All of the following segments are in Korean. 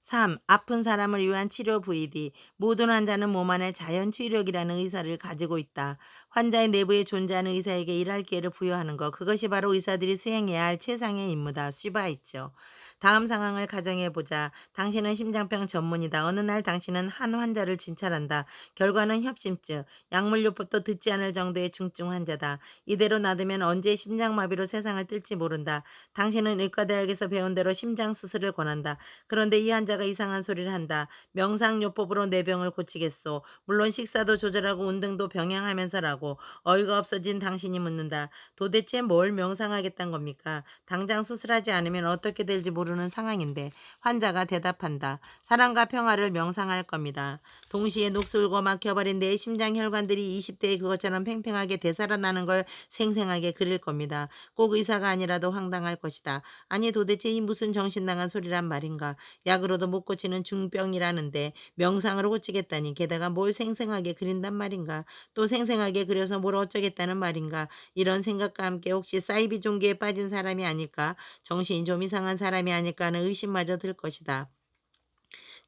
3. 아픈 사람을 위한 치료 VD. 모든 환자는 몸 안에 자연 치유력이라는 의사를 가지고 있다. 환자의 내부에 존재하는 의사에게 일할 기회를 부여하는 것. 그것이 바로 의사들이 수행해야 할 최상의 임무다. 쉬바 있죠. 다음 상황을 가정해 보자. 당신은 심장병 전문이다. 어느 날 당신은 한 환자를 진찰한다. 결과는 협심증, 약물요법도 듣지 않을 정도의 중증 환자다. 이대로 놔두면 언제 심장마비로 세상을 뜰지 모른다. 당신은 의과대학에서 배운 대로 심장 수술을 권한다. 그런데 이 환자가 이상한 소리를 한다. 명상요법으로 내 병을 고치겠소. 물론 식사도 조절하고 운동도 병행하면서라고. 어이가 없어진 당신이 묻는다. 도대체 뭘 명상하겠다는 겁니까? 당장 수술하지 않으면 어떻게 될지 모르는 상황인데. 환자가 대답한다. 사랑과 평화를 명상할 겁니다. 동시에 녹슬고 막혀버린 내 심장 혈관들이 20대의 그것처럼 팽팽하게 되살아나는 걸 생생하게 그릴 겁니다. 꼭 의사가 아니라도 황당할 것이다. 아니 도대체 이 무슨 정신나간 소리란 말인가. 약으로도 못 고치는 중병이라는데 명상으로 고치겠다니 게다가 뭘 생생하게 그린단 말인가. 또 생생하게 그려서 뭘 어쩌겠다는 말인가. 이런 생각과 함께 혹시 사이비 종교에 빠진 사람이 아닐까. 정신이 좀 이상한 사람이 아닐까 하는 의심마저 들 것이다.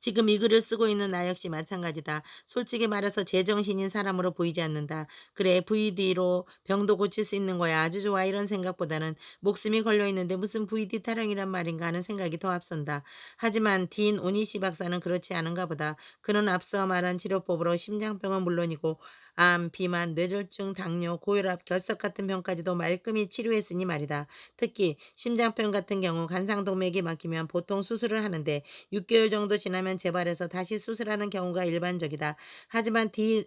지금 이 글을 쓰고 있는 나 역시 마찬가지다. 솔직히 말해서 제정신인 사람으로 보이지 않는다. 그래, VD로 병도 고칠 수 있는 거야. 아주 좋아. 이런 생각보다는 목숨이 걸려 있는데 무슨 VD 타령이란 말인가 하는 생각이 더 앞선다. 하지만 딘 오니시 박사는 그렇지 않은가 보다. 그는 앞서 말한 치료법으로 심장병은 물론이고 암, 비만, 뇌졸중, 당뇨, 고혈압, 결석 같은 병까지도 말끔히 치료했으니 말이다. 특히 심장병 같은 경우 간상동맥이 막히면 보통 수술을 하는데 6개월 정도 지나면 재발해서 다시 수술하는 경우가 일반적이다. 하지만 딘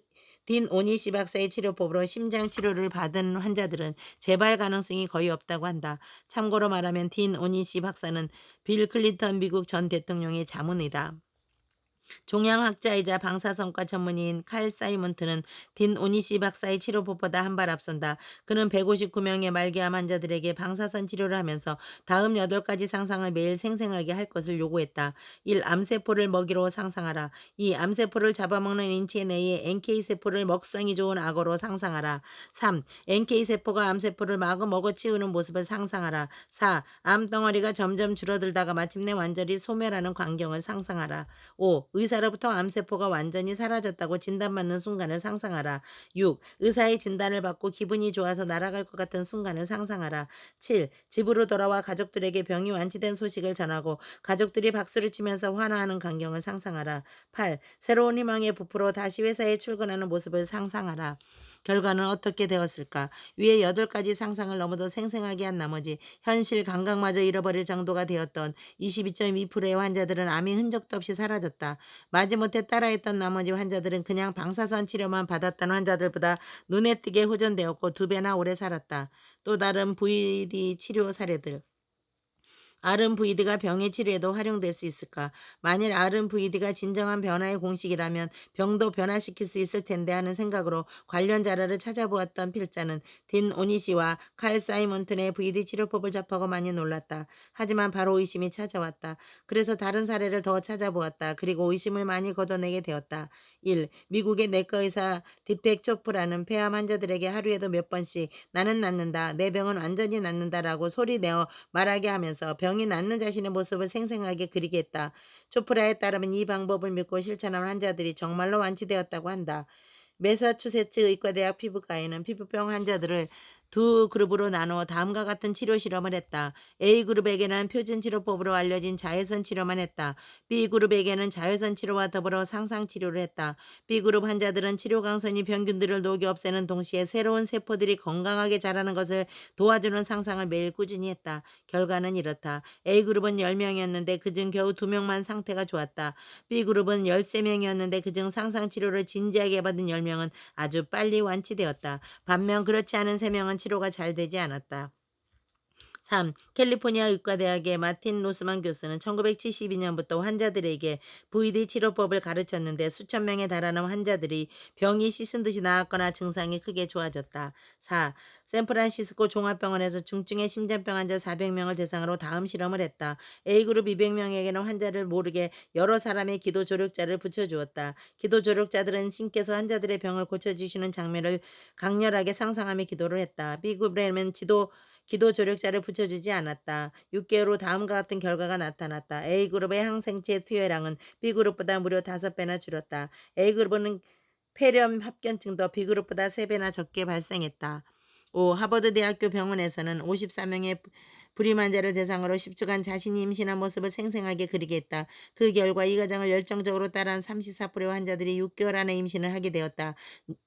오니시 박사의 치료법으로 심장 치료를 받은 환자들은 재발 가능성이 거의 없다고 한다. 참고로 말하면 딘 오니시 박사는 빌 클린턴 미국 전 대통령의 자문이다. 종양학자이자 방사선과 전문의인 칼 사이먼트는 딘 오니시 박사의 치료법보다 한 발 앞선다. 그는 159명의 말기암 환자들에게 방사선 치료를 하면서 다음 8가지 상상을 매일 생생하게 할 것을 요구했다. 1. 암세포를 먹이로 상상하라. 2. 암세포를 잡아먹는 인체 내에 NK세포를 먹성이 좋은 악어로 상상하라. 3. NK세포가 암세포를 마구 먹어치우는 모습을 상상하라. 4. 암덩어리가 점점 줄어들다가 마침내 완전히 소멸하는 광경을 상상하라. 5. 의사로부터 암세포가 완전히 사라졌다고 진단받는 순간을 상상하라. 6. 의사의 진단을 받고 기분이 좋아서 날아갈 것 같은 순간을 상상하라. 7. 집으로 돌아와 가족들에게 병이 완치된 소식을 전하고 가족들이 박수를 치면서 환호하는 광경을 상상하라. 8. 새로운 희망에 부풀어 다시 회사에 출근하는 모습을 상상하라. 결과는 어떻게 되었을까? 위의 8가지 상상을 너무도 생생하게 한 나머지 현실 감각마저 잃어버릴 정도가 되었던 22.2%의 환자들은 암이 흔적도 없이 사라졌다. 마지못해 따라했던 나머지 환자들은 그냥 방사선 치료만 받았던 환자들보다 눈에 띄게 호전되었고 2배나 오래 살았다. 또 다른 VD 치료 사례들. RNVD가 병의 치료에도 활용될 수 있을까? 만일 RNVD가 진정한 변화의 공식이라면 병도 변화시킬 수 있을 텐데 하는 생각으로 관련 자료를 찾아보았던 필자는 딘 오니시와 칼 사이먼튼의 VD 치료법을 접하고 많이 놀랐다. 하지만 바로 의심이 찾아왔다. 그래서 다른 사례를 더 찾아보았다. 그리고 의심을 많이 걷어내게 되었다. 1. 미국의 내과 의사 디펙 초프라는 폐암 환자들에게 하루에도 몇 번씩 나는 낫는다. 내 병은 완전히 낫는다라고 소리내어 말하게 하면서 병이 낫는 자신의 모습을 생생하게 그리게 했다. 초프라에 따르면 이 방법을 믿고 실천한 환자들이 정말로 완치되었다고 한다. 매사추세츠 의과대학 피부과에는 피부병 환자들을 두 그룹으로 나누어 다음과 같은 치료 실험을 했다. A그룹에게는 표준 치료법으로 알려진 자외선 치료만 했다. B그룹에게는 자외선 치료와 더불어 상상 치료를 했다. B그룹 환자들은 치료 강선이 병균들을 녹여 없애는 동시에 새로운 세포들이 건강하게 자라는 것을 도와주는 상상을 매일 꾸준히 했다. 결과는 이렇다. A그룹은 10명이었는데 그중 겨우 2명만 상태가 좋았다. B그룹은 13명이었는데 그중 상상 치료를 진지하게 받은 10명은 아주 빨리 완치되었다. 반면 그렇지 않은 3명은 치료가 잘 되지 않았다. 3. 캘리포니아 의과대학의 마틴 로스만 교수는 1972년부터 환자들에게 VD 치료법을 가르쳤는데 수천 명에 달하는 환자들이 병이 씻은 듯이 나았거나 증상이 크게 좋아졌다. 4. 샌프란시스코 종합병원에서 중증의 심장병 환자 400명을 대상으로 다음 실험을 했다. A그룹 200명에게는 환자를 모르게 여러 사람의 기도 조력자를 붙여주었다. 기도 조력자들은 신께서 환자들의 병을 고쳐주시는 장면을 강렬하게 상상하며 기도를 했다. B그룹에는 기도 조력자를 붙여주지 않았다. 6개월 후 다음과 같은 결과가 나타났다. A그룹의 항생체 투여량은 B그룹보다 무려 5배나 줄었다. A그룹은 폐렴 합병증도 B그룹보다 3배나 적게 발생했다. 5. 하버드 대학교 병원에서는 54명의 불임 환자를 대상으로 10주간 자신이 임신한 모습을 생생하게 그리게 했다. 그 결과 이 과정을 열정적으로 따라한 34%의 환자들이 6개월 안에 임신을 하게 되었다.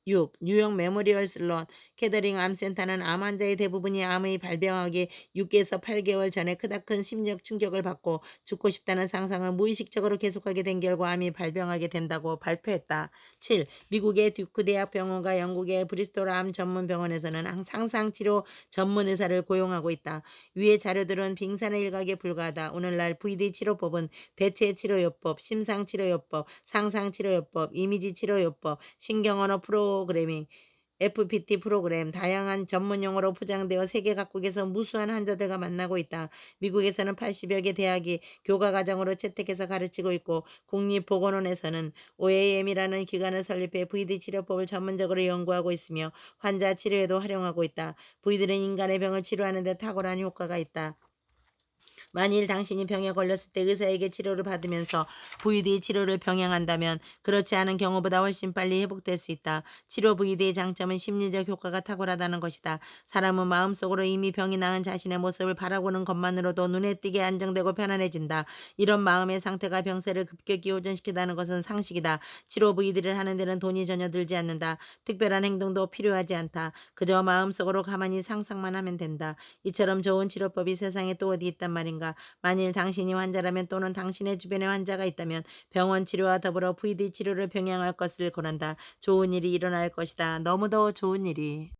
6. 뉴욕 메모리얼 슬론 캐더링 암센터는 암 환자의 대부분이 암의 발병하기 6에서 8개월 전에 크나큰 심리적 충격을 받고 죽고 싶다는 상상을 무의식적으로 계속하게 된 결과 암이 발병하게 된다고 발표했다. 7. 미국의 듀크 대학 병원과 영국의 브리스톨 암 전문 병원에서는 상상치료 전문 의사를 고용하고 있다. 위의 자료들은 빙산의 일각에 불과하다. 오늘날 VD 치료법은 대체 치료요법, 심상 치료요법, 상상 치료요법, 이미지 치료요법, 신경언어 프로그래밍, FPT 프로그램, 다양한 전문 용어로 포장되어 세계 각국에서 무수한 환자들과 만나고 있다. 미국에서는 80여 개 대학이 교과 과정으로 채택해서 가르치고 있고 국립보건원에서는 OAM이라는 기관을 설립해 VD 치료법을 전문적으로 연구하고 있으며 환자 치료에도 활용하고 있다. VD는 인간의 병을 치료하는 데 탁월한 효과가 있다. 만일 당신이 병에 걸렸을 때 의사에게 치료를 받으면서 VD 치료를 병행한다면 그렇지 않은 경우보다 훨씬 빨리 회복될 수 있다. 치료 VD의 장점은 심리적 효과가 탁월하다는 것이다. 사람은 마음속으로 이미 병이 나은 자신의 모습을 바라보는 것만으로도 눈에 띄게 안정되고 편안해진다. 이런 마음의 상태가 병세를 급격히 호전시킨다는 것은 상식이다. 치료 VD를 하는 데는 돈이 전혀 들지 않는다. 특별한 행동도 필요하지 않다. 그저 마음속으로 가만히 상상만 하면 된다. 이처럼 좋은 치료법이 세상에 또 어디 있단 말인가. 만일 당신이 환자라면 또는 당신의 주변에 환자가 있다면 병원 치료와 더불어 VD 치료를 병행할 것을 권한다. 좋은 일이 일어날 것이다. 너무도 좋은 일이.